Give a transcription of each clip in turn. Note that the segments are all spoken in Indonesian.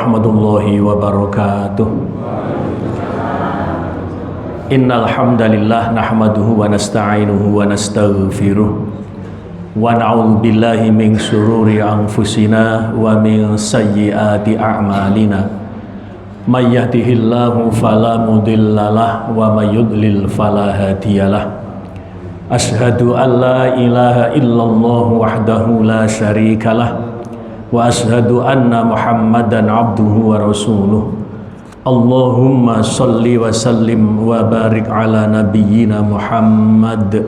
warahmatullahi wabarakatuh. Innal hamdalillah nahmaduhu wa nasta'inuhu wa nastaghfiruh wa na'udzu billahi min syururi anfusina wa min sayyiati a'malina. May yahdihillahu fala mudhillalah wa may yudlil fala hadiyalah. Asyhadu an la ilaha illallah wahdahu la syarikalah wa asyhadu anna Muhammadan abduhu wa rasuluh. Allahumma salli wa sallim wa barik ala nabiyyina Muhammad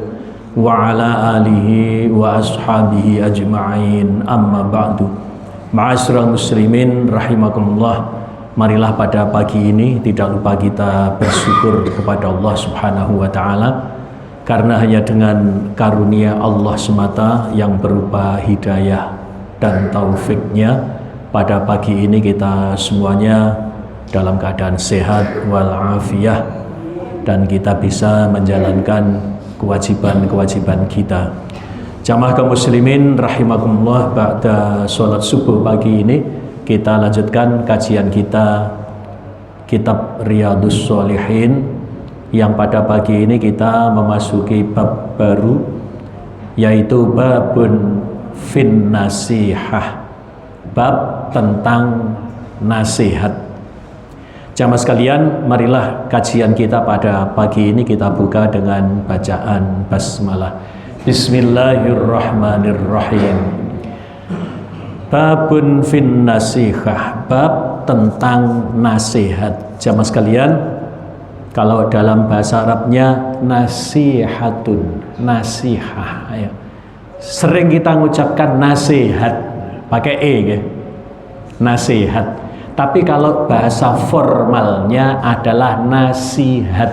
wa ala alihi wa ashabihi ajma'in, amma ba'du. Ma'asyiral muslimin rahimakumullah. Marilah pada pagi ini tidak lupa kita bersyukur kepada Allah Subhanahu wa taala, karena hanya dengan karunia Allah semata yang berupa hidayah dan taufiknya, pada pagi ini kita semuanya dalam keadaan sehat walafiat dan kita bisa menjalankan kewajiban-kewajiban kita. Jamaah kaum muslimin rahimakumullah, ba'da sholat subuh pagi ini kita lanjutkan kajian kita kitab Riyadhus Shalihin, yang pada pagi ini kita memasuki bab baru, yaitu babun fin nasihah, bab tentang nasihat. Jamaah sekalian, marilah kajian kita pada pagi ini kita buka dengan bacaan basmalah. Bismillahirrahmanirrahim. Babun fin nasihah, bab tentang nasihat. Jamaah sekalian, kalau dalam bahasa Arabnya nasihatun, nasihah ya. Sering kita mengucapkan nasihat pakai ya, nasihat. Tapi kalau bahasa formalnya adalah nasihat,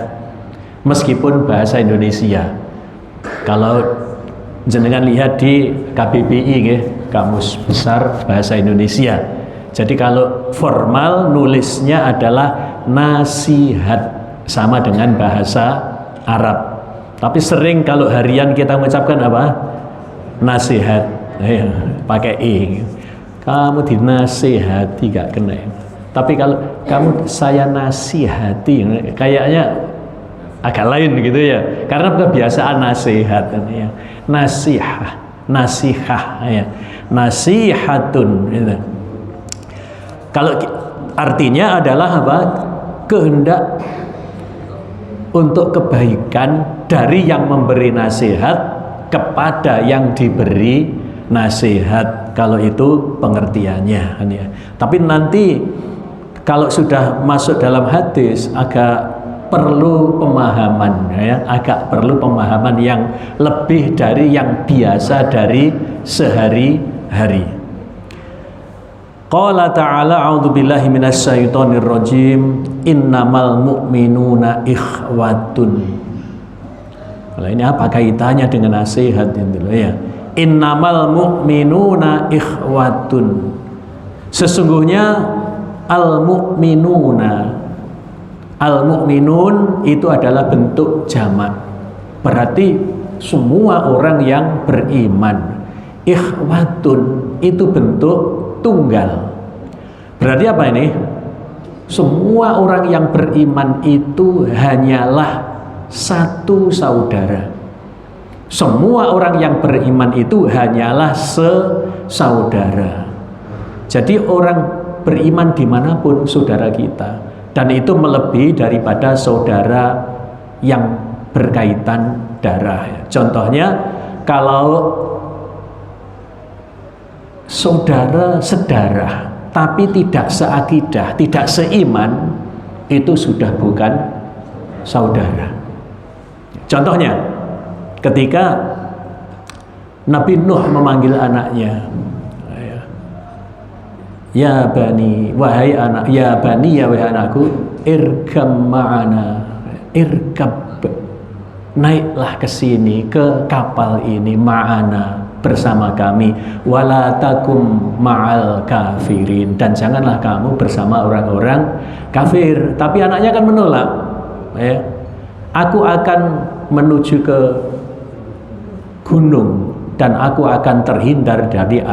meskipun bahasa Indonesia. Kalau jenengan lihat di KBBI ya, Kamus Besar Bahasa Indonesia. Jadi kalau formal nulisnya adalah nasihat, sama dengan bahasa Arab. Tapi sering kalau harian kita mengucapkan apa? Nasihat, pakai e. Kamu dinasihati gak kena. Tapi kalau kamu saya nasihati, kayaknya agak lain gitu ya. Karena kebiasaan nasihat ya. Nasihah, nasihah ya. Nasihatun gitu. Kalau artinya adalah apa? Kehendak untuk kebaikan dari yang memberi nasihat kepada yang diberi nasihat. Kalau itu pengertiannya ya. Tapi nanti kalau sudah masuk dalam hadis agak perlu pemahaman ya, agak perlu pemahaman yang lebih dari yang biasa dari sehari-hari. Qala ta'ala a'udzubillahi minasyaitonir rajim, innamal mu'minuna ikhwatun. Kalau ini apa kaitannya dengan nasihat itu ya? Innamal mu'minuna ikhwatun. Sesungguhnya al-mu'minuna, al-mu'minun itu adalah bentuk jamak, berarti semua orang yang beriman. Ikhwatun itu bentuk tunggal, berarti apa ini? Semua orang yang beriman itu hanyalah satu saudara. Semua orang yang beriman itu hanyalah sesaudara. Jadi orang beriman dimanapun saudara kita, dan itu melebihi daripada saudara yang berkaitan darah. Contohnya kalau saudara sedarah tapi tidak seakidah, tidak seiman, itu sudah bukan saudara. Contohnya ketika Nabi Nuh memanggil anaknya, ya bani, wahai anak, ya bani, ya wahai anakku, irkam ma'ana, irkab, naiklah ke sini, ke kapal ini, ma'ana, bersama kami, wala takum ma'al kafirin, dan janganlah kamu bersama orang-orang kafir. Tapi anaknya kan menolak ya. Aku akan menuju ke gunung dan aku akan terhindar dari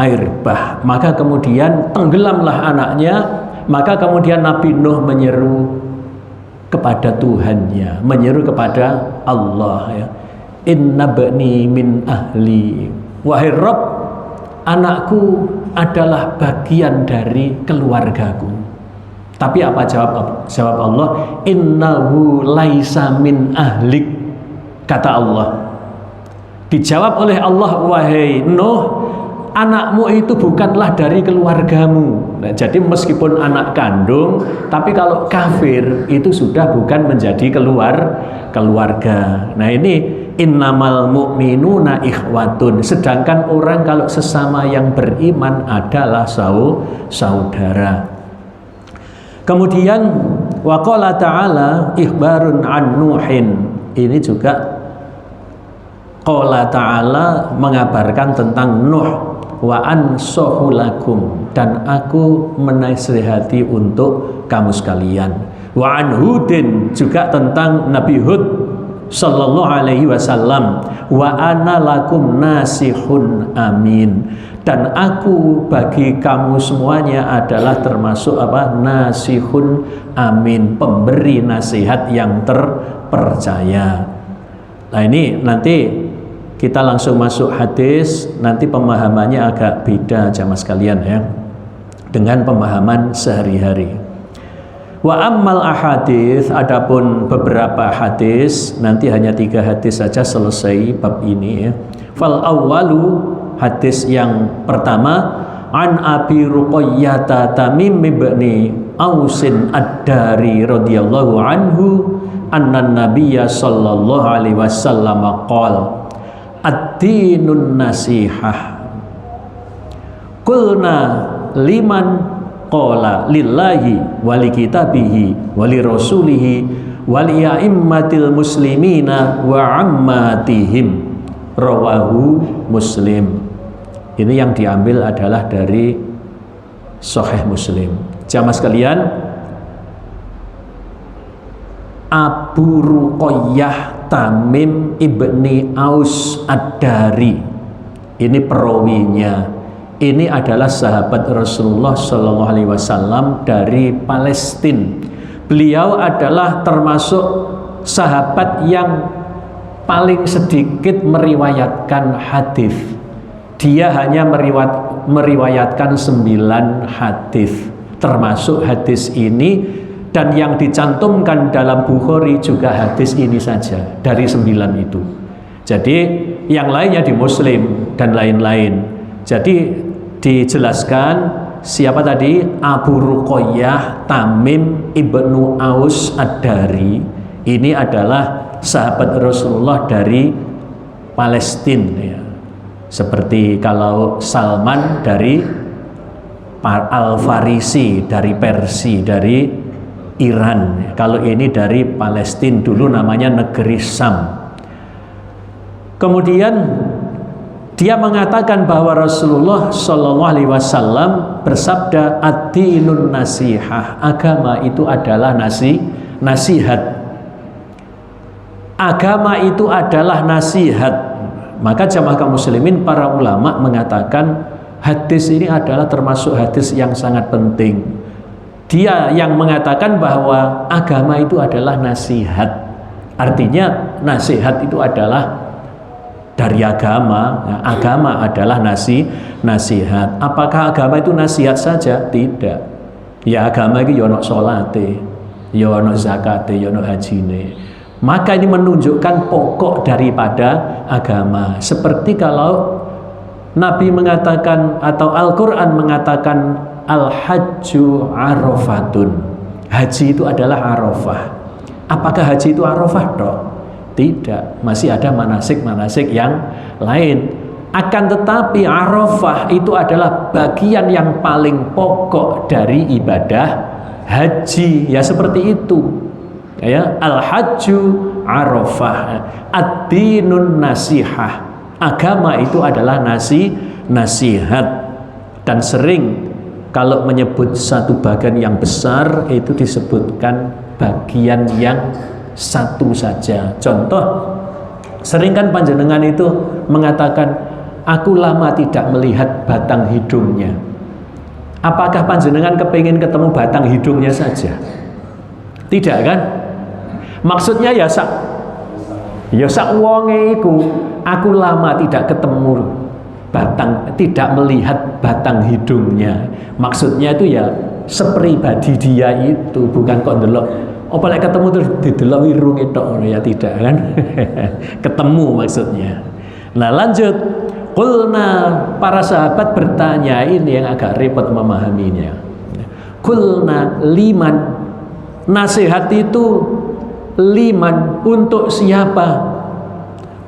air bah. Maka kemudian tenggelamlah anaknya. Maka kemudian Nabi Nuh menyeru kepada Tuhannya, menyeru kepada Allah, ya. Inna bani min ahli, wahai Rabb, anakku adalah bagian dari keluargaku. Tapi apa jawab Allah? Innahu laisa min ahlik, kata Allah. Dijawab oleh Allah, wahai Nuh, anakmu itu bukanlah dari keluargamu. Nah, jadi meskipun anak kandung, tapi kalau kafir itu sudah bukan menjadi keluarga. Nah, ini innamal mu'minuna ikhwatun. Sedangkan orang kalau sesama yang beriman adalah saudara. Kemudian waqala ta'ala ikhbarun an Nuhin. Ini juga qala ta'ala mengabarkan tentang Nuh, wa ansahu lakum, dan aku menasihati untuk kamu sekalian. Wa an Hudin, juga tentang Nabi Hud sallallahu alaihi wasallam, wa ana lakum nasihun amin, dan aku bagi kamu semuanya adalah termasuk apa? Nasihun amin, pemberi nasihat yang terpercaya. Nah, ini nanti kita langsung masuk hadis, nanti pemahamannya agak beda jamaah sekalian, ya, dengan pemahaman sehari-hari. Wa ammal ahadits, adapun beberapa hadis, nanti hanya 3 hadis saja selesai bab ini, ya. Fal awwalu, hadis yang pertama, an Abi Ruqayyah Tamim ibni Ausin ad-Dari radhiyallahu anhu, anna Nabiyya sallallahu alaihi wasallam qala ad-dinun nasihah. Qulna liman? Qala lillahi wali kitabihi wali rasulihi wali a'immatil muslimina wa ammatihim, rawahu Muslim. Ini yang diambil adalah dari Sahih Muslim. Jamaah sekalian, Abu Ruqayyah Tamim ibni Aus ad-Dari, ini perawinya. Ini adalah sahabat Rasulullah Shallallahu Alaihi Wasallam dari Palestina. Beliau adalah termasuk sahabat yang paling sedikit meriwayatkan hadis. Dia hanya meriwayatkan 9 hadis, termasuk hadis ini, dan yang dicantumkan dalam Bukhari juga hadis ini saja dari 9 itu. Jadi yang lainnya di Muslim dan lain-lain. Jadi dijelaskan siapa tadi? Abu Ruqayyah Tamim ibnu Aus ad-Dari. Ini adalah sahabat Rasulullah dari Palestina, ya. Seperti kalau Salman dari Al-Farisi, dari Persia, dari Iran. Kalau ini dari Palestina, dulu namanya negeri Sam. Kemudian dia mengatakan bahwa Rasulullah Shallallahu Alaihi Wasallam bersabda, ad-dinun nasihah, agama itu adalah nasihat. Agama itu adalah nasihat. Maka jamaah kaum muslimin, para ulama mengatakan hadis ini adalah termasuk hadis yang sangat penting. Dia yang mengatakan bahwa agama itu adalah nasihat. Artinya nasihat itu adalah dari agama. Nah, agama adalah nasihat. Apakah agama itu nasihat saja? Tidak. Ya, agama itu yono salate, yono zakate, yono hajine. Maka ini menunjukkan pokok daripada agama. Seperti kalau Nabi mengatakan atau Al-Quran mengatakan al-hajju arafatun, haji itu adalah Arafah. Apakah haji itu Arafah dok? Tidak, masih ada manasik-manasik yang lain. Akan tetapi Arafah itu adalah bagian yang paling pokok dari ibadah haji. Ya seperti itu. Ya, al-hajju Arafah, ad-dinun nasihah. Agama itu adalah nasihat. Dan sering kalau menyebut satu bagian yang besar itu disebutkan bagian yang satu saja. Contoh, sering kan panjenengan itu mengatakan aku lama tidak melihat batang hidungnya. Apakah panjenengan kepingin ketemu batang hidungnya saja? Tidak kan? Maksudnya ya sak wonge iku, aku lama tidak ketemu tidak melihat batang hidungnya. Maksudnya itu ya sepribadi dia itu, bukan kok ndelok. Apa lek ketemu terus didelok irunge tok ya, tidak kan? Ketemu maksudnya. Nah, lanjut. Qulna, para sahabat bertanya, ini yang agak repot memahaminya. Qulna liman, nasihat itu liman, untuk siapa?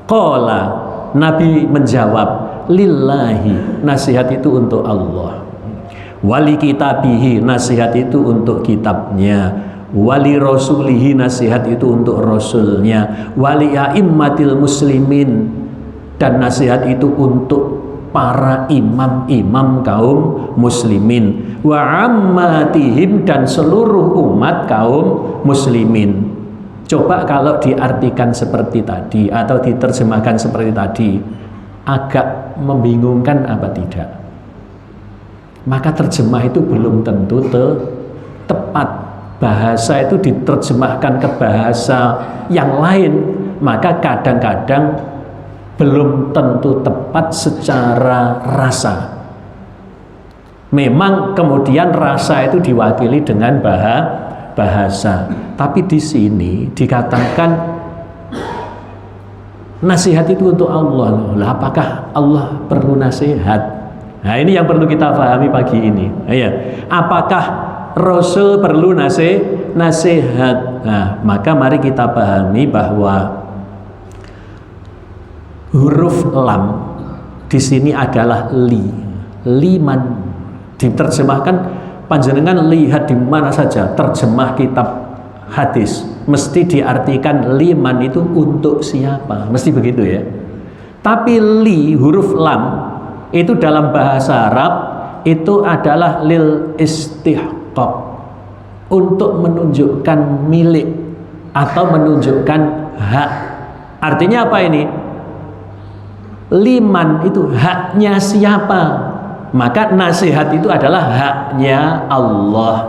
Qala, Nabi menjawab, lillahi, nasihat itu untuk Allah. Wali kitabihi, nasihat itu untuk kitabnya. Wali rasulihi, nasihat itu untuk rasulnya. Wali a'immatil muslimin, dan nasihat itu untuk para imam-imam kaum muslimin. Wa ammatihim, dan seluruh umat kaum muslimin. Coba kalau diartikan seperti tadi atau diterjemahkan seperti tadi, agak membingungkan apa tidak? Maka terjemah itu belum tentu tepat. Bahasa itu diterjemahkan ke bahasa yang lain, maka kadang-kadang belum tentu tepat secara rasa. Memang kemudian rasa itu diwakili dengan bahasa. Tapi di sini dikatakan nasihat itu untuk Allah. Lah, apakah Allah perlu nasihat? Nah, ini yang perlu kita pahami pagi ini. Ya. Apakah Rasul perlu nasihat? Nah, maka mari kita pahami bahwa huruf lam di sini adalah liman. Diterjemahkan, panjenengan lihat di mana saja terjemah kitab hadis mesti diartikan liman itu untuk siapa, mesti begitu ya. Tapi huruf lam itu dalam bahasa Arab itu adalah lil istihqaq, untuk menunjukkan milik atau menunjukkan hak. Artinya apa ini? Liman itu haknya siapa? Maka nasihat itu adalah haknya Allah.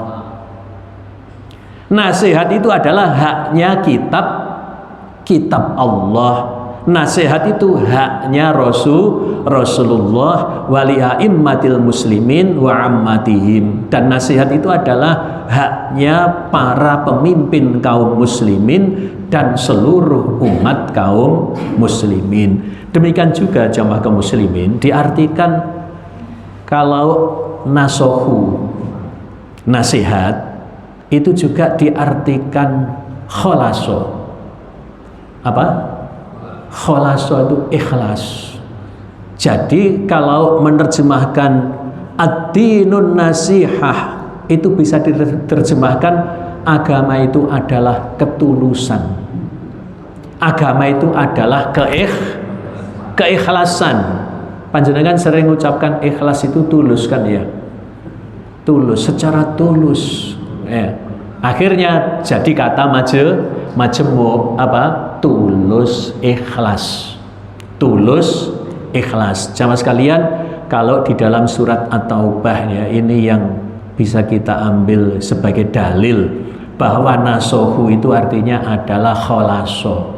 Nasihat itu adalah haknya kitab Allah. Nasihat itu haknya Rasulullah wali a'immatil muslimin wa ammatihim. Dan nasihat itu adalah haknya para pemimpin kaum muslimin dan seluruh umat kaum muslimin. Demikian juga jamaah kaum muslimin diartikan kalau nasohu, nasihat, itu juga diartikan kholaso. Apa? Kholaso itu ikhlas. Jadi kalau menerjemahkan ad-dinun nasihah, itu bisa diterjemahkan agama itu adalah ketulusan. Agama itu adalah keikhlasan. Panjenengan sering mengucapkan ikhlas itu tulus kan ya? Tulus, secara tulus. Ya. Akhirnya jadi kata majemuk apa? Tulus ikhlas. Tulus ikhlas. Jamaah sekalian, kalau di dalam surat At-Taubah ya, ini yang bisa kita ambil sebagai dalil bahwa nasohu itu artinya adalah kholaso.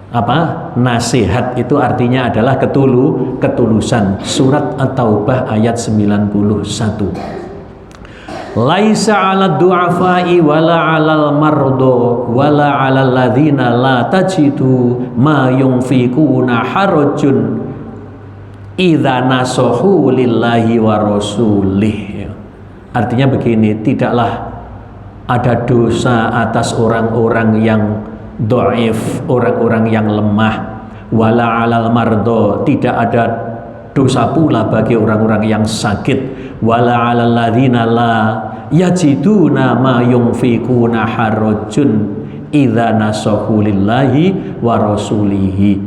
Apa? Nasihat itu artinya adalah ketulusan. Surat At-Taubah ayat 91. Laisa 'alad du'afai wala 'alal mardo wala 'alal ladzina la tajidu ma yunfikuna harajun idza nasahu lillahi wa rasulih. Artinya begini, tidaklah ada dosa atas orang-orang yang dhaif, orang-orang yang lemah, wala 'alal mardo, tidak ada dosa pula bagi orang-orang yang sakit, wala 'alal ladzina la yajiduna ma yunfikuna harajun idza nasahu lillahi wa rasulihi.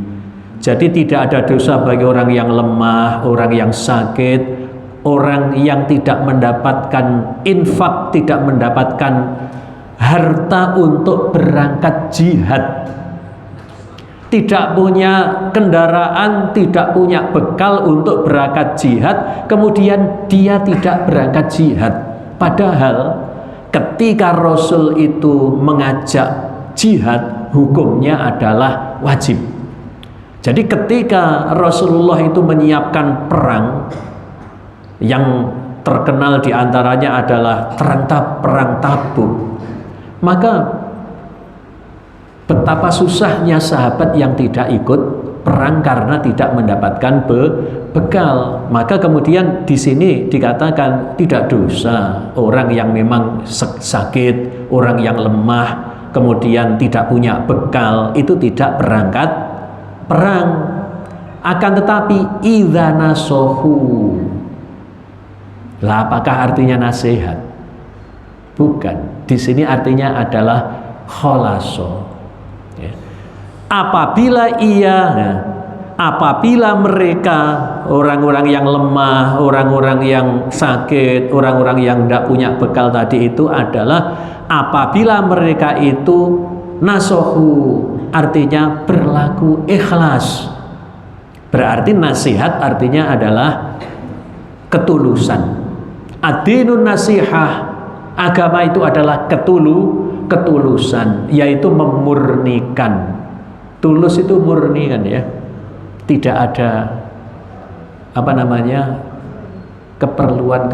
Jadi tidak ada dosa bagi orang yang lemah, orang yang sakit, orang yang tidak mendapatkan infak, tidak mendapatkan harta untuk berangkat jihad. tidak punya kendaraan, tidak punya bekal untuk berangkat jihad, kemudian dia tidak berangkat jihad. Padahal ketika Rasul itu mengajak jihad, hukumnya adalah wajib. Jadi ketika Rasulullah itu menyiapkan perang, yang terkenal diantaranya adalah perang Tabuk, maka betapa susahnya sahabat yang tidak ikut perang karena tidak mendapatkan bekal. Maka kemudian di sini dikatakan tidak dosa orang yang memang sakit, orang yang lemah, kemudian tidak punya bekal, itu tidak berangkat perang. Akan tetapi idza nasohu, lah apakah artinya nasihat? Bukan. Di sini artinya adalah khalaso. Apabila mereka, orang-orang yang lemah, orang-orang yang sakit, orang-orang yang tidak punya bekal tadi itu adalah apabila mereka itu nasohu, artinya berlaku ikhlas. Berarti nasihat artinya adalah ketulusan. Ad-dinun nasihah, agama itu adalah ketulusan, yaitu memurnikan. Tulus itu murni kan ya, tidak ada keperluan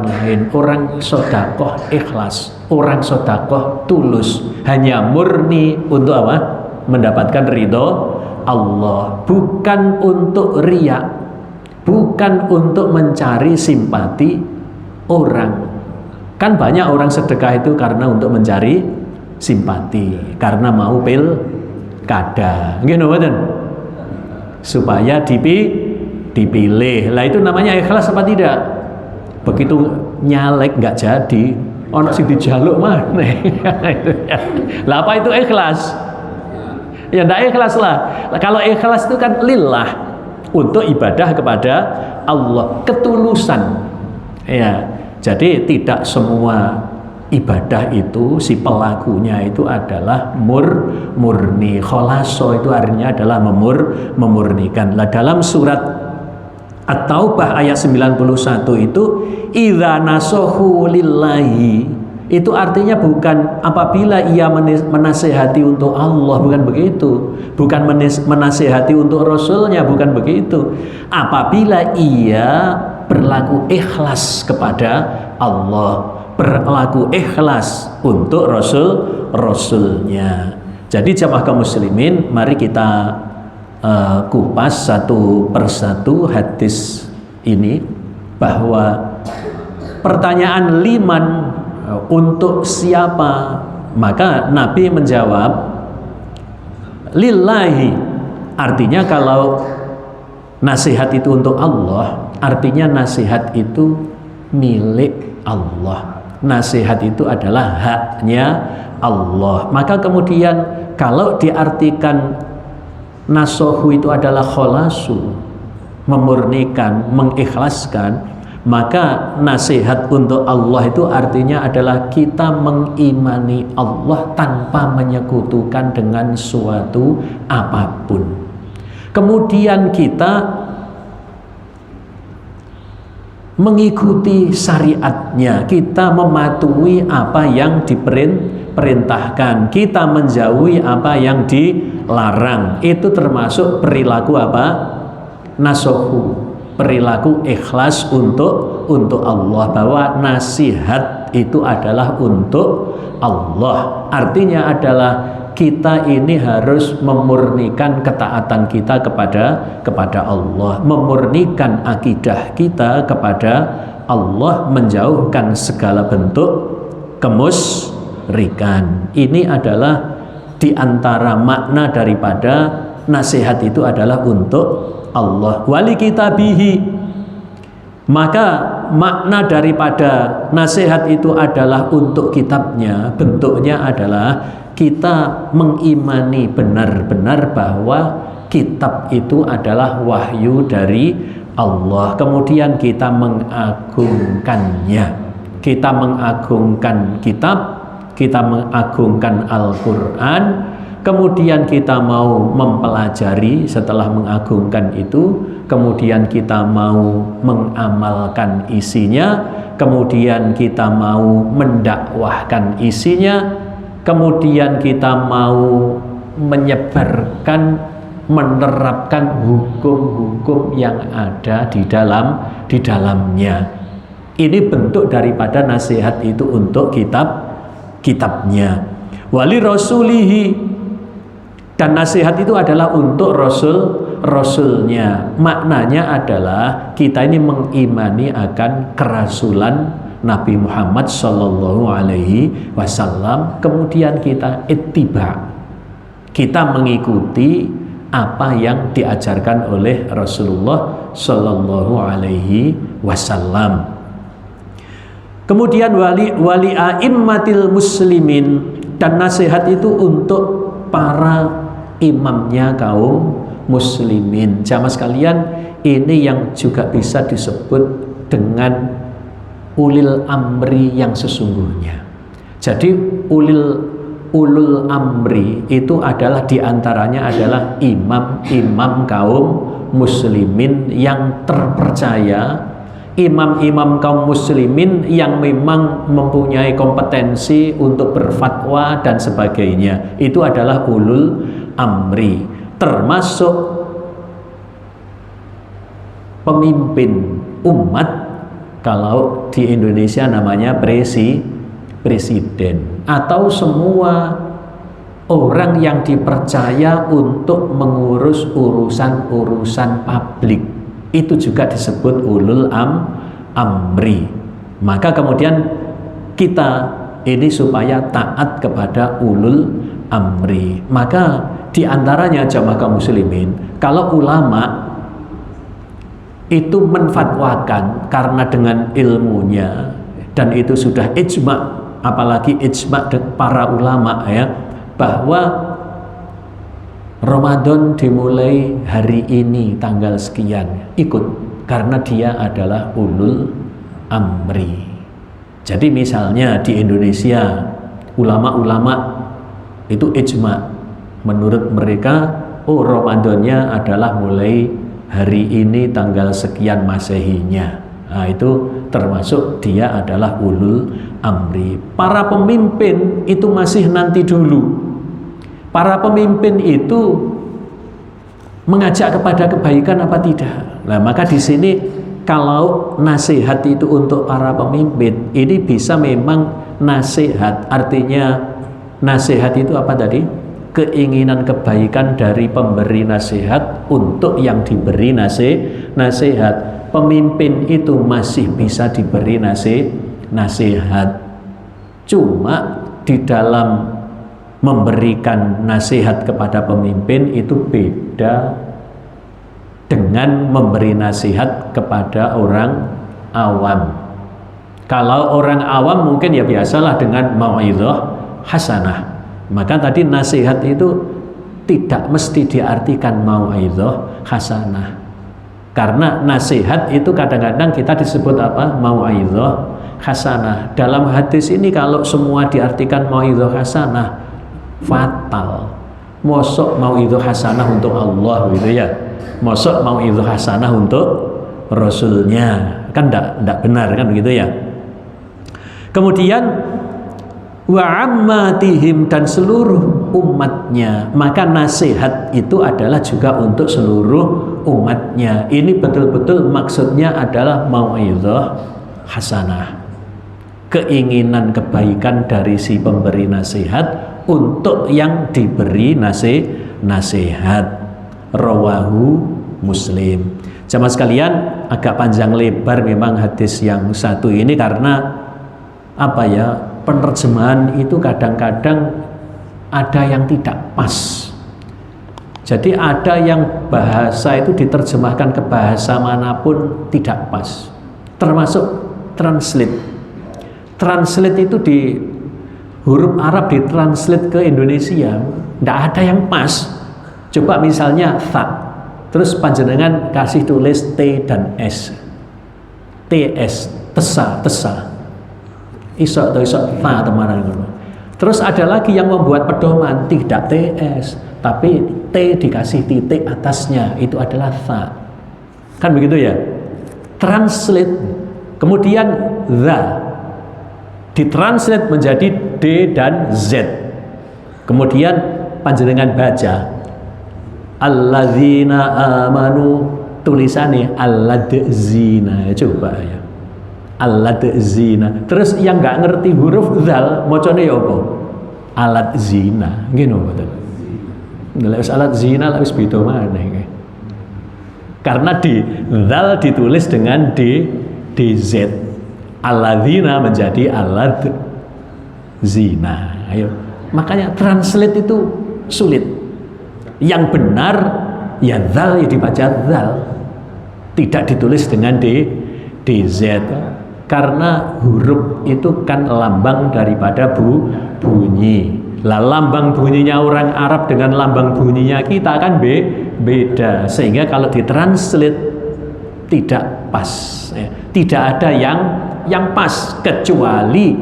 lain. Orang sodakoh ikhlas, orang sodakoh tulus, hanya murni untuk apa? Mendapatkan ridho Allah, bukan untuk riya, bukan untuk mencari simpati orang. Kan banyak orang sedekah itu karena untuk mencari simpati, karena mau pilkada, gitu betul? Supaya dipilih. Lah itu namanya ikhlas apa tidak? Begitu nyalek nggak jadi, ono sing dijaluk mana? Lah apa itu ikhlas? Ya ndak ikhlas lah. Kalau ikhlas itu kan lillah, untuk ibadah kepada Allah, ketulusan. Ya, jadi tidak semua ibadah itu si pelakunya itu adalah murni. Kholaso itu artinya adalah memurnikan. Lah dalam surat At-Taubah ayat 91 itu idza nasohu lillahi, itu artinya bukan apabila ia menasehati untuk Allah, bukan begitu. Bukan menasehati untuk Rasulnya, bukan begitu. Apabila ia berlaku ikhlas kepada Allah, berlaku ikhlas untuk Rasulnya. Jadi jamaah kaum muslimin, mari kita kupas satu persatu hadis ini, bahwa pertanyaan liman, untuk siapa, maka Nabi menjawab lillahi, artinya kalau nasihat itu untuk Allah, artinya nasihat itu milik Allah, nasihat itu adalah haknya Allah. Maka kemudian kalau diartikan nasohu itu adalah kholasu, memurnikan, mengikhlaskan, maka nasihat untuk Allah itu artinya adalah kita mengimani Allah tanpa menyekutukan dengan suatu apapun. Kemudian kita mengikuti syariatnya, kita mematuhi apa yang diperintahkan, kita menjauhi apa yang dilarang. Itu termasuk perilaku apa? Nasohu, perilaku ikhlas untuk Allah, bahwa nasihat itu adalah untuk Allah. Artinya adalah kita ini harus memurnikan ketaatan kita kepada Allah, memurnikan akidah kita kepada Allah, menjauhkan segala bentuk kemusyrikan. Ini adalah diantara makna daripada nasihat itu adalah untuk Allah. Wali kitabihi, maka makna daripada nasihat itu adalah untuk kitabnya. Bentuknya adalah kita mengimani benar-benar bahwa kitab itu adalah wahyu dari Allah. Kemudian kita mengagungkannya, kita mengagungkan kitab, kita mengagungkan Al-Quran. kemudian kita mau mempelajari setelah mengagungkan itu, kemudian kita mau mengamalkan isinya, kemudian kita mau mendakwahkan isinya, kemudian kita mau menyebarkan, menerapkan hukum-hukum yang ada di dalamnya. Ini bentuk daripada nasihat itu untuk kitabnya. Wali rasulihi, dan nasihat itu adalah untuk rasulnya. Maknanya adalah kita ini mengimani akan kerasulan Nabi Muhammad Sallallahu Alaihi Wasallam, kemudian kita ittiba, kita mengikuti apa yang diajarkan oleh Rasulullah Sallallahu Alaihi Wasallam. Kemudian wali a'immatil muslimin, dan nasihat itu untuk para imamnya kaum muslimin. Jamaah sekalian, ini yang juga bisa disebut dengan ulil amri yang sesungguhnya. Jadi ulul amri itu adalah diantaranya adalah imam-imam kaum muslimin yang terpercaya, imam-imam kaum muslimin yang memang mempunyai kompetensi untuk berfatwa dan sebagainya. Itu adalah ulul amri, termasuk pemimpin umat. Kalau di Indonesia namanya presiden, atau semua orang yang dipercaya untuk mengurus urusan-urusan publik, itu juga disebut ulul amri. Maka kemudian kita ini supaya taat kepada ulul amri. Maka diantaranya jamaah kaum muslimin, kalau ulama itu menfatwakan karena dengan ilmunya, dan itu sudah ijma', apalagi ijma' para ulama ya, bahwa Ramadan dimulai hari ini tanggal sekian, ikut, karena dia adalah ulul amri. Jadi misalnya di Indonesia ulama-ulama itu ijma', menurut mereka oh Ramadannya adalah mulai hari ini tanggal sekian Masehinya. Nah, itu termasuk dia adalah ulul amri. Para pemimpin itu masih nanti dulu. Para pemimpin itu mengajak kepada kebaikan apa tidak? Nah, maka di sini kalau nasihat itu untuk para pemimpin, ini bisa memang nasihat. Artinya nasihat itu apa tadi? Keinginan kebaikan dari pemberi nasihat untuk yang diberi nasihat. Pemimpin itu masih bisa diberi nasihat. Cuma di dalam memberikan nasihat kepada pemimpin itu beda dengan memberi nasihat kepada orang awam. Kalau orang awam mungkin ya biasalah dengan mau'izah hasanah. Maka tadi nasihat itu tidak mesti diartikan mau'izah hasanah. Karena nasihat itu kadang-kadang kita disebut apa? Mau'izah hasanah. Dalam hadis ini kalau semua diartikan mau'izah hasanah, fatal. Mosok mau'izah hasanah untuk Allah gitu ya. Mosok mau'izah hasanah untuk Rasulnya. Kan enggak benar kan begitu ya. Kemudian wa ammatihim, dan seluruh umatnya. Maka nasihat itu adalah juga untuk seluruh umatnya. Ini betul-betul maksudnya adalah mau'izah hasanah, keinginan kebaikan dari si pemberi nasihat untuk yang diberi nasihat. Rawahu Muslim. Jamaah sekalian, agak panjang lebar memang hadis yang satu ini, karena apa ya, penerjemahan itu kadang-kadang ada yang tidak pas. Jadi ada yang bahasa itu diterjemahkan ke bahasa manapun tidak pas, termasuk translate. Translate itu di huruf Arab ditranslate ke Indonesia, tidak ada yang pas. Coba misalnya tha, terus panjenengan kasih tulis T dan S, TS, tesa, iso atau iso tha teman-teman. Terus ada lagi yang membuat pedoman tidak TS, tapi T dikasih titik atasnya, itu adalah tha. Kan begitu ya? Translate, kemudian the ditranslate menjadi D dan Z. Kemudian panjenengan baca alladzina amanu, tulisannya alladzina, coba ya. Alladzina. Terus yang nggak ngerti huruf zal, macane ya apa? Alat zina, gini betul. Lewis alat zina, lewis beda mana? Karena di zal ditulis dengan DZ, alladzina menjadi alat zina. Ayo, makanya translate itu sulit. Yang benar ya zal, ya dibaca zal, tidak ditulis dengan DZ. Karena huruf itu kan lambang daripada bunyi. Lah lambang bunyinya orang Arab dengan lambang bunyinya kita kan beda. Sehingga kalau ditranslate tidak pas ya. Tidak ada yang pas, kecuali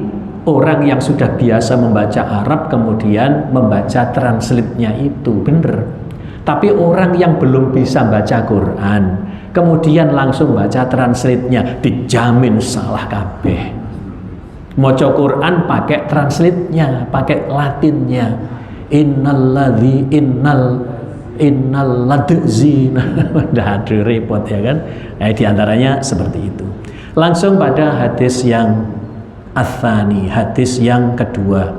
orang yang sudah biasa membaca Arab kemudian membaca translate-nya itu bener. Tapi orang yang belum bisa baca Quran kemudian langsung baca translate-nya, dijamin salah kabeh. Maca Quran pakai translate-nya, pakai Latinnya. Innal ladzina. Udah ada repot ya kan? Di antaranya seperti itu. Langsung pada hadis yang ats-tsani, hadis yang kedua.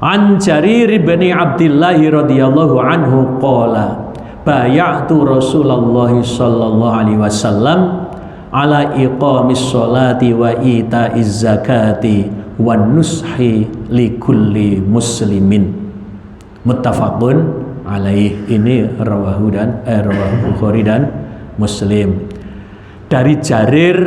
An Jarir bin Abdullah radhiyallahu anhu qala bay'atu Rasulullah sallallahu alaihi wasallam ala iqamis sholati wa ita'iz zakati wan nushi likulli muslimin. Muttafaqun alaih. Ini rawahu Bukhari dan Muslim. Dari Jarir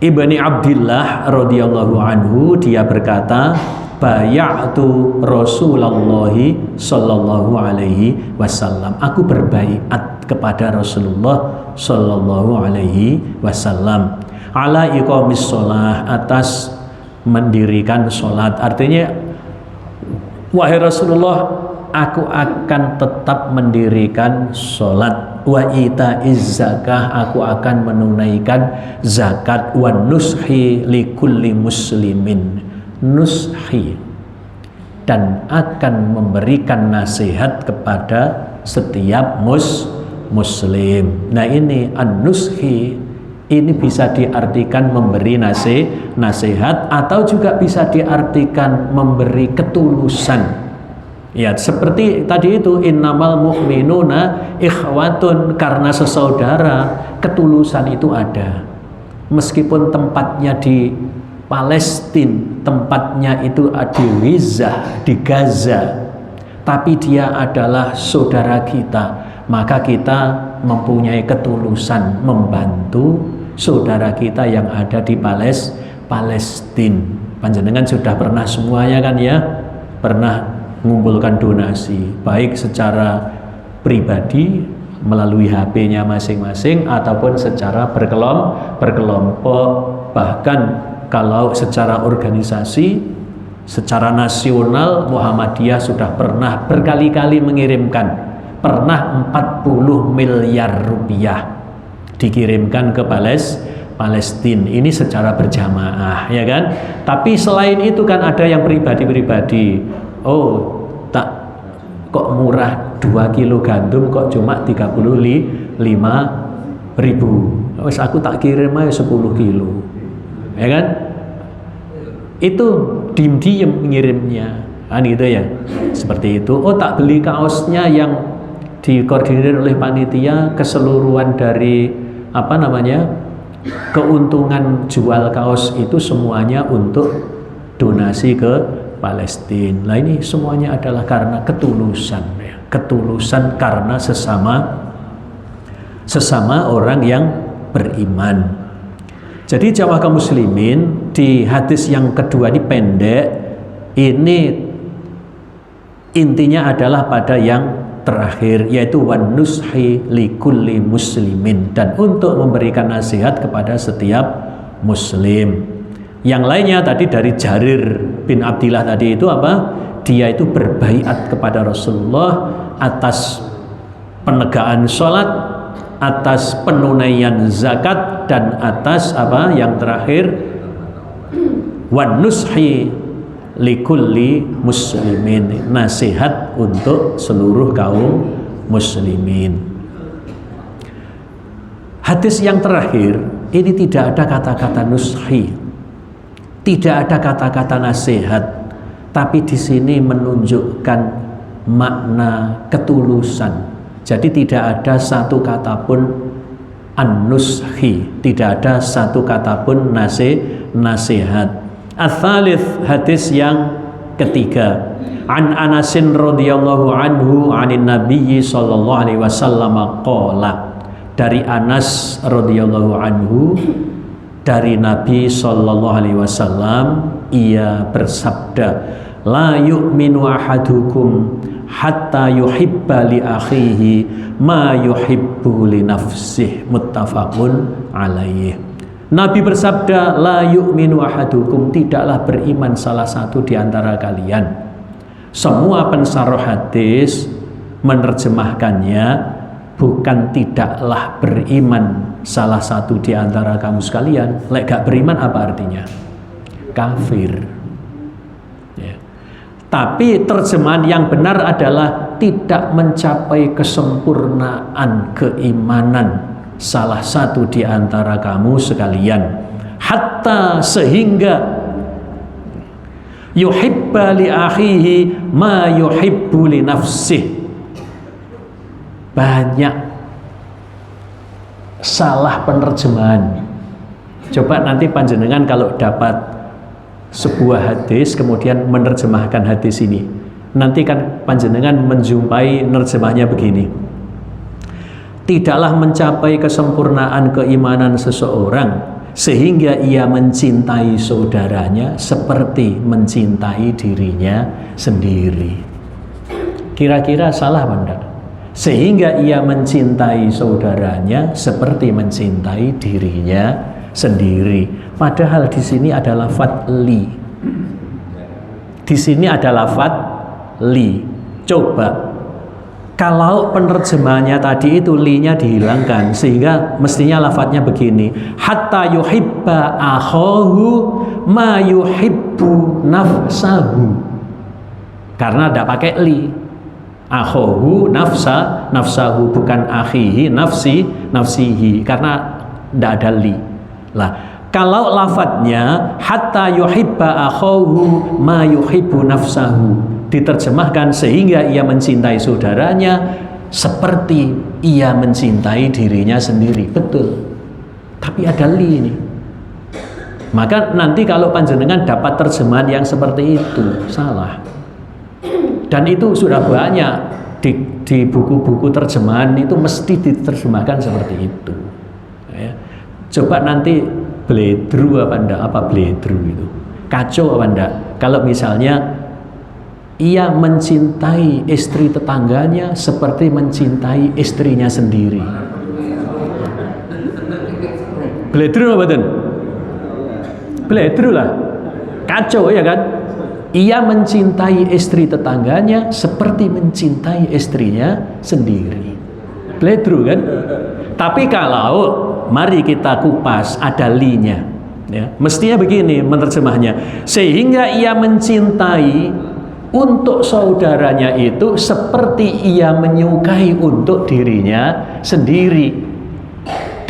ibni Abdullah radhiyallahu anhu, dia berkata, bay'atu Rasulullah sallallahu alaihi wasallam, aku berbaiat kepada Rasulullah sallallahu alaihi wasallam ala iqamis shalah, atas mendirikan salat. Artinya, wahai Rasulullah, aku akan tetap mendirikan salat. Wa ita'iz zakah, aku akan menunaikan zakat. Wa nushi likulli muslimin, nushi, dan akan memberikan nasihat kepada setiap muslim. Nah ini an-nushi, ini bisa diartikan memberi nasihat atau juga bisa diartikan memberi ketulusan. Ya, seperti tadi itu, innamal mu'minuna ikhwatun, karena sesaudara, ketulusan itu ada. Meskipun tempatnya di Palestina, tempatnya itu di Gaza, tapi dia adalah saudara kita, maka kita mempunyai ketulusan membantu saudara kita yang ada di Palestina. Panjenengan sudah pernah semuanya kan ya, pernah mengumpulkan donasi, baik secara pribadi melalui HP-nya masing-masing ataupun secara berkelompok. Bahkan kalau secara organisasi, secara nasional, Muhammadiyah sudah pernah berkali-kali mengirimkan, pernah 40 miliar rupiah dikirimkan ke Palestina. Ini secara berjamaah ya kan. Tapi selain itu kan ada yang pribadi-pribadi. Oh, kok murah, 2 kilo gandum kok cuma 35.000. Wes aku tak kirim aja 10 kilo. Ya kan? Itu diem-diem ngirimnya. Kan gitu ya. Seperti itu. Oh, tak beli kaosnya yang dikoordinir oleh panitia, keseluruhan dari keuntungan jual kaos itu semuanya untuk donasi ke Palestina. Nah ini semuanya adalah karena ketulusan ya. Ketulusan karena sesama orang yang beriman. Jadi jamaah kaum muslimin, di hadis yang kedua ini pendek, ini intinya adalah pada yang terakhir, yaitu wan nushi likulli muslimin, dan untuk memberikan nasihat kepada setiap muslim. Yang lainnya tadi dari Jarir bin Abdillah tadi itu apa? Dia itu berbaiat kepada Rasulullah atas penegakan sholat, atas penunaian zakat, dan atas apa yang terakhir, wan nushi likulli muslimin, nasihat untuk seluruh kaum muslimin. Hadis yang terakhir ini tidak ada kata-kata nushi, tidak ada kata-kata nasihat, tapi di sini menunjukkan makna ketulusan. Jadi tidak ada satu kata pun an-nushi, tidak ada satu kata pun nasihat. Ats-tsalits, hadis yang ketiga, an Anasin radhiyallahu anhu anin nabiyyi sallallahu alaihi wasallam qala, dari Anas radhiyallahu anhu dari Nabi sallallahu alaihi wasallam, ia bersabda, la yu'minu ahadukum hatta yuhibba li akhihi ma yuhibbu li nafsihi, muttafaqun alaih. Nabi bersabda, la yu'minu ahadukum, tidaklah beriman salah satu di antara kalian. Semua pensarah hadis menerjemahkannya bukan tidaklah beriman salah satu di antara kamu sekalian. Lek gak beriman apa artinya? Kafir. Ya. Tapi terjemahan yang benar adalah tidak mencapai kesempurnaan keimanan salah satu di antara kamu sekalian, hatta sehingga yuhibba li akhihi ma yuhibbu li nafsihi. Banyak salah penerjemahan. Coba nanti panjenengan kalau dapat sebuah hadis kemudian menerjemahkan hadis ini, nanti kan panjenengan menjumpai nerjemahnya begini: tidaklah mencapai kesempurnaan keimanan seseorang sehingga ia mencintai saudaranya seperti mencintai dirinya sendiri. Kira-kira salah apa enggak? Sehingga ia mencintai saudaranya seperti mencintai dirinya sendiri. Padahal di sini ada lafadz li. Di sini ada lafadz li. Coba kalau penerjemahannya tadi itu li-nya dihilangkan, sehingga mestinya lafadznya begini: hatta yuhibba akhahu ma yuhibbu nafsahu. Karena tidak pakai li. Akhahu nafsahu, bukan akhihi nafsihi, karena tidak ada li. Lah, kalau lafadznya hatta yuhibba akhahu ma yuhibbu nafsahu, diterjemahkan sehingga ia mencintai saudaranya seperti ia mencintai dirinya sendiri. Betul, tapi ada li ini. Maka nanti kalau panjenengan dapat terjemahan yang seperti itu, salah. Dan itu sudah banyak di buku-buku terjemahan itu mesti diterjemahkan seperti itu. Ya. Coba nanti bledru apa enggak, apa bledru itu kacau apa enggak kalau misalnya ia mencintai istri tetangganya seperti mencintai istrinya sendiri. Bledru apa betul? Bledru lah, kacau ya kan? Ia mencintai istri tetangganya seperti mencintai istrinya sendiri. Bledru kan? Tapi kalau mari kita kupas, ada li-nya, ya. Mestinya begini menerjemahnya: sehingga ia mencintai untuk saudaranya itu seperti ia menyukai untuk dirinya sendiri.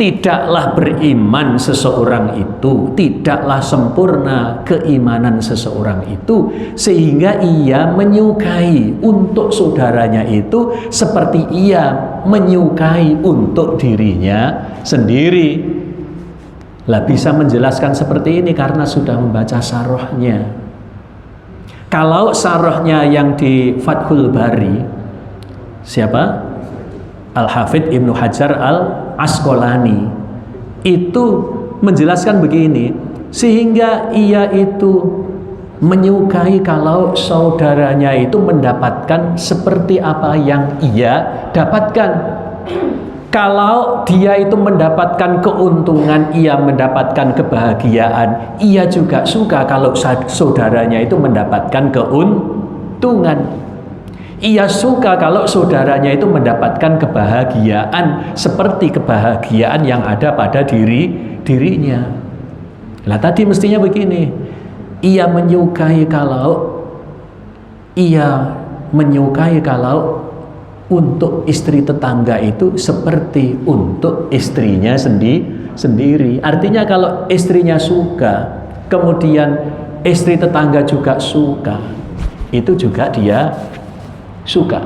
Tidaklah beriman seseorang itu, tidaklah sempurna keimanan seseorang itu sehingga ia menyukai untuk saudaranya itu seperti ia menyukai untuk dirinya sendiri. Lah, bisa menjelaskan seperti ini karena sudah membaca syarahnya. Kalau syarahnya yang di Fathul Bari, siapa? Al-Hafidz Ibnu Hajar Al-Asqalani itu menjelaskan begini: sehingga ia itu menyukai kalau saudaranya itu mendapatkan seperti apa yang ia dapatkan. Kalau dia itu mendapatkan keuntungan, ia mendapatkan kebahagiaan, ia juga suka kalau saudaranya itu mendapatkan keuntungan. Ia suka kalau saudaranya itu mendapatkan kebahagiaan seperti kebahagiaan yang ada pada dirinya. Nah, tadi mestinya begini. Ia menyukai kalau untuk istri tetangga itu seperti untuk istrinya sendiri. Artinya kalau istrinya suka, kemudian istri tetangga juga suka, itu juga dia suka.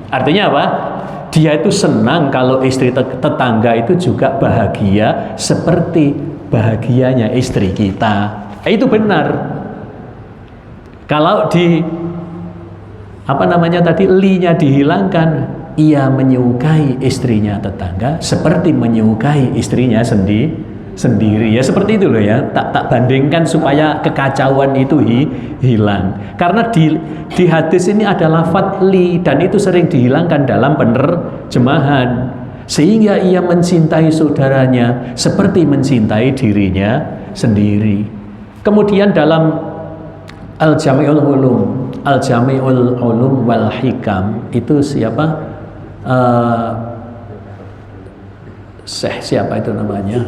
Artinya apa? Dia itu senang kalau istri tetangga itu juga bahagia seperti bahagianya istri kita. Itu benar. Kalau li-nya dihilangkan, ia menyukai istrinya tetangga seperti menyukai istrinya sendiri. Ya seperti itu loh ya. Tak bandingkan supaya kekacauan itu hilang. Karena di hadis ini ada lafadz li, dan itu sering dihilangkan dalam penerjemahan. Sehingga ia mencintai saudaranya seperti mencintai dirinya sendiri. Kemudian dalam Al-Jami'ul Ulum wal Hikam itu siapa? Siapa itu namanya?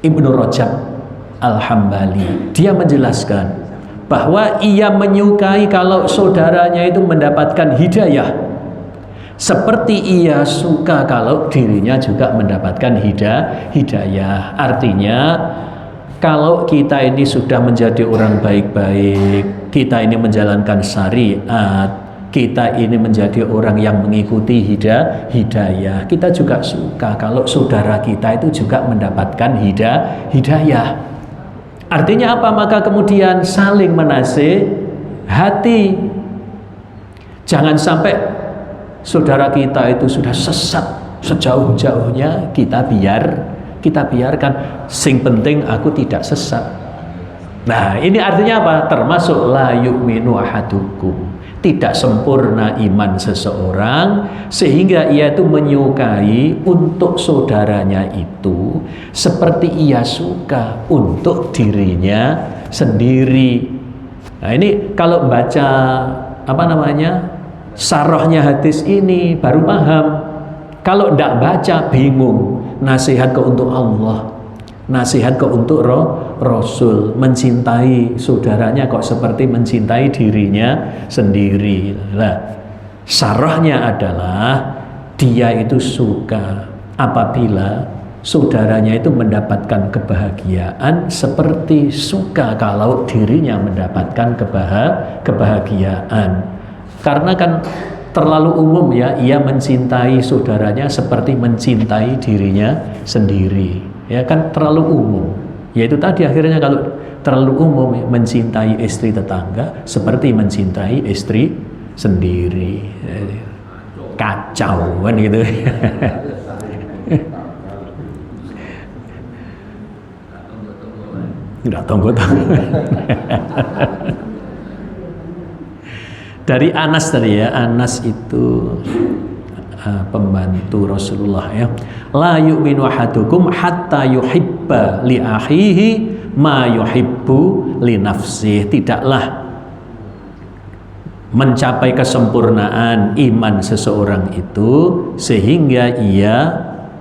Ibnu Rajab Al-Hambali. Dia menjelaskan bahwa ia menyukai kalau saudaranya itu mendapatkan hidayah seperti ia suka kalau dirinya juga mendapatkan hidayah. Artinya kalau kita ini sudah menjadi orang baik-baik, kita ini menjalankan syariat, kita ini menjadi orang yang mengikuti hidayah, kita juga suka kalau saudara kita itu juga mendapatkan hidayah. Artinya apa? Maka kemudian saling menasihati. Jangan sampai saudara kita itu sudah sesat sejauh-jauhnya, kita biarkan. Sing penting aku tidak sesat. Nah, ini artinya apa? Termasuk la yu'minu ahadukum. Tidak sempurna iman seseorang sehingga ia itu menyukai untuk saudaranya itu seperti ia suka untuk dirinya sendiri. Nah, ini kalau baca sarahnya hadis ini baru paham. Kalau tidak baca bingung. Nasihat ke untuk Allah, nasihat ke untuk Rasul. Mencintai saudaranya kok seperti mencintai dirinya sendiri. Nah, sarahnya adalah dia itu suka apabila saudaranya itu mendapatkan kebahagiaan seperti suka kalau dirinya mendapatkan kebahagiaan. Karena kan terlalu umum ya, ia mencintai saudaranya seperti mencintai dirinya sendiri. Ya kan terlalu umum. Yaitu tadi akhirnya kalau terlalu umum ya, mencintai istri tetangga seperti mencintai istri sendiri. Kacau kan gitu. Udah tunggu-tunggu. Dari Anas tadi ya, Anas itu pembantu Rasulullah ya. La yu'minu ahadukum hatta yuhibba li akhihi ma yuhibbu li nafsihi. Tidaklah mencapai kesempurnaan iman seseorang itu sehingga ia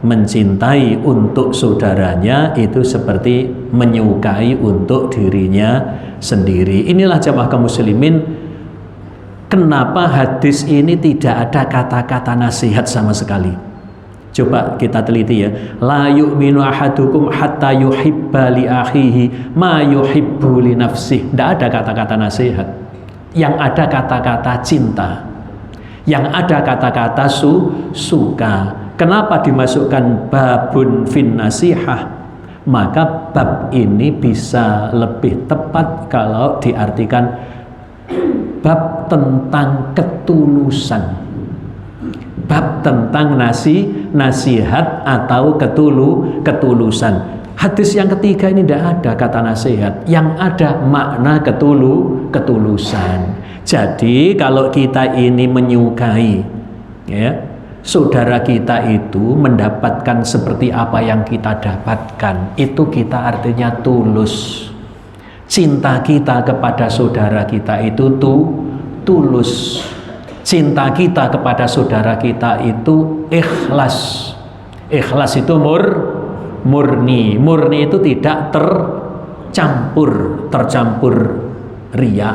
mencintai untuk saudaranya itu seperti menyukai untuk dirinya sendiri. Inilah jamaah kaum muslimin, kenapa hadis ini tidak ada kata-kata nasihat sama sekali. Coba kita teliti ya. La yu'minu ahadukum hatta yuhibba li akhihi ma yuhibbu li nafsihi. Tidak ada kata-kata nasihat. Yang ada kata-kata cinta. Yang ada kata-kata suka. Kenapa dimasukkan babun fin nasihah? Maka bab ini bisa lebih tepat kalau diartikan bab tentang ketulusan, bab tentang nasihat atau ketulusan. Hadis yang ketiga ini tidak ada kata nasihat, yang ada makna ketulusan. Jadi kalau kita ini menyukai, ya, saudara kita itu mendapatkan seperti apa yang kita dapatkan, itu kita artinya tulus. Cinta kita kepada saudara kita itu tulus. Cinta kita kepada saudara kita itu ikhlas. Ikhlas itu murni. Murni itu tidak tercampur riya,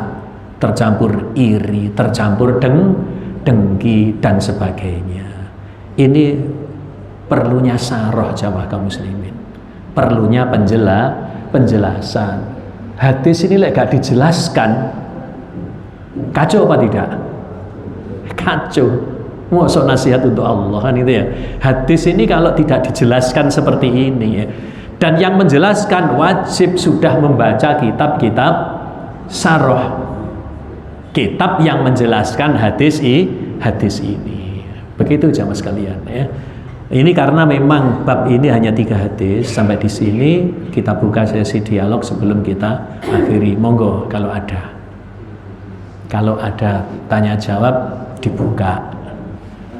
tercampur iri, tercampur dengki dan sebagainya. Ini perlunya saroh jamaah kaum muslimin, perlunya penjelasan. Hadis ini gak dijelaskan, kacau apa tidak? Kacau. Masa nasihat untuk Allah kan itu ya. Hadis ini kalau tidak dijelaskan seperti ini ya, dan yang menjelaskan wajib sudah membaca kitab-kitab saroh, kitab yang menjelaskan hadis ini. Begitu jamaah sekalian ya. Ini karena memang bab ini hanya 3 hadis. Sampai di sini kita buka sesi dialog sebelum kita akhiri. Monggo kalau ada tanya jawab dibuka.